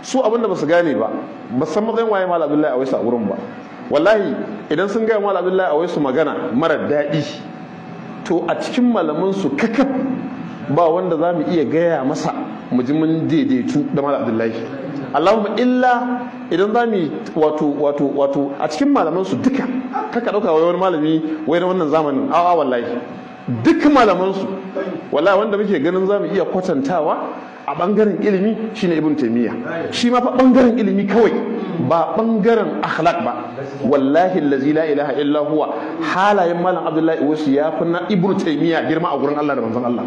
su abinda ba su gane ba san matsayin waye Malam Abdullahi Awaisu a wurin ba. Wallahi idan sun gaya Malam Abdullahi Awaisu magana mara daɗi, to a cikin malaman su kakaf ba wanda za mu iya gaya masa mu ji mun daidaitu da Malam Abdullahi. Allahumma illa idan za mu wato a cikin malaman su duka, kaka dauka wani malami wai na wannan zamanin, a'a wallahi duk malaman su wallahi wanda muke ganin za mu iya kwatantawa a bangaren ilimi shine Ibn Taymiyyah. Shi ma fa bangaren ilimi kawai, ba bangaren akhlaq ba. Wallahi allazi la ilaha illa huwa, halayen Malam Abdullahi Awaisu ya fi na Ibn Taymiyyah girma a gurin Allah da manzon Allah.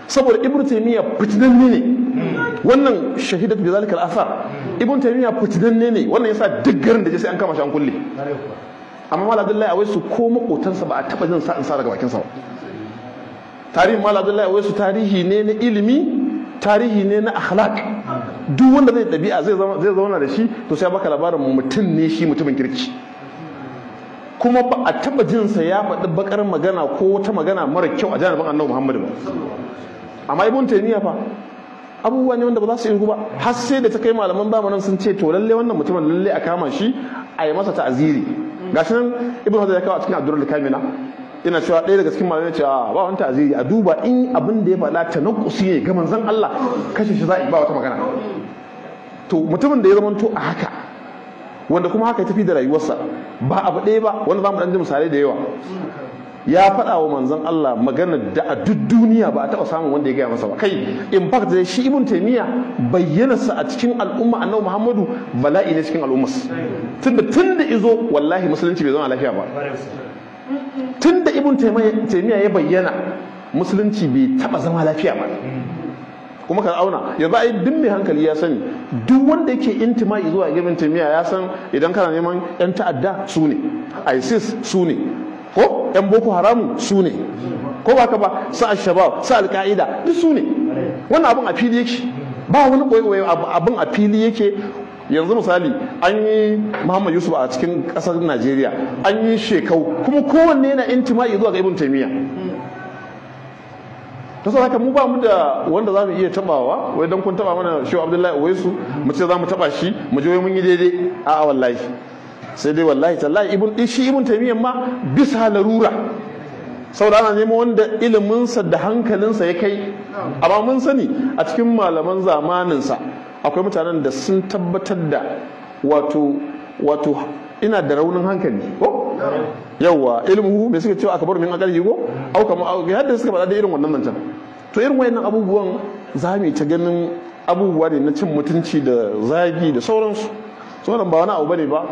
Saboda Ibn Taymiyyah fitinanne ne, wannan shahidat bi zalika al-athar. Ibn Taymiyyah fitinanne ne, wannan yasa duk garin da je sai an kama shi an kulle. Amma Malam Abdullahi Awaisu ko makotansa ba a taba jin sa daga bakin sa ba. Tarihin Malam Abdullahi Awaisu tarihi ne na ilimi, tarihi ne na akhlaq. Duk wanda zai dabi'a zai zauna da shi to sai baka labarin mutum ne shi, mutumin kirki. Kuma ba a taba jin sa ya faɗi bakar magana ko wata magana mara kyau a janibin Annabi Muhammad ba. Amma Ibn Taymiyyah fa abubuwa ne wanda ba za su irgu ba, har sai da ta kai malaman zamanin sun ce to lalle wannan mutumin lalle a kama shi a yi masa ta'aziri. Gashi nan Ibn Hajar ya kawo a cikin Ad-Durrul Kamina yana cewa ɗaya daga cikin malamai cewa ba wani ta'aziri, a duba in abin da ya faɗa tanakkusi ne ga manzon Allah, kashe shi za a yi, ba wata magana. To mutumin da ya zama to a haka, wanda kuma haka ya tafi da rayuwarsa, ba abu ɗaya ba wanda za mu ɗan ji misalai da yawa. Ya faɗa wa manzon Allah magana da a duk duniya ba a taɓa samun wanda ya gaya masa ba. Kai in fact dai shi Ibn Taymiyyah bayyanarsa a cikin al'umma Annabi Muhammadu bala'i ne cikin al'ummas. Tunda izo wallahi musulunci bai zama lafiya ba. Tunda Ibn Taymiyyah ya bayyana musulunci bai taɓa zama lafiya ba. Kuma ka auna yanzu ai duk mai hankali ya sani, duk wanda yake intima'i zuwa Ibn Taymiyyah ya san idan kana neman yan ta'adda su ne, ISIS su ne, ko yan Boko Haram su ne, ko ba ka ba sa al-Shabab sa al-Qaida duk su ne. Wannan abin a fili yake, ba wani koyi abin a fili yake. Yanzu misali an yi Muhammad Yusuf a cikin ƙasar Najeriya, an yi Shekau, kuma kowanne yana intima'i zuwa ga Ibn Taymiyyah. Ta sa haka mu ba mu da wanda za mu iya tabawa, wai dan kun taba mana Shehu Abdullahi Awaisu mu ce za mu taba shi mu je mun yi daidai, a'a wallahi sai dai wallahi tallahi Ibn Taymiyyah ma bisa larura, saboda ana neman wanda iliminsa da hankalinsa ya kai. Amma mun sani a cikin malaman zamaninsa akwai mutanen da sun tabbatar da wato ina da raunin hankali, ko yawa ilmuhu me suka cewa akabar min aqali ko au kama yadda suka faɗa da irin wannan nan. To irin wayannan abubuwan zamu ta ganin abubuwa ne na cin mutunci da zagi da sauransu. Sauran ba wani abu bane ba,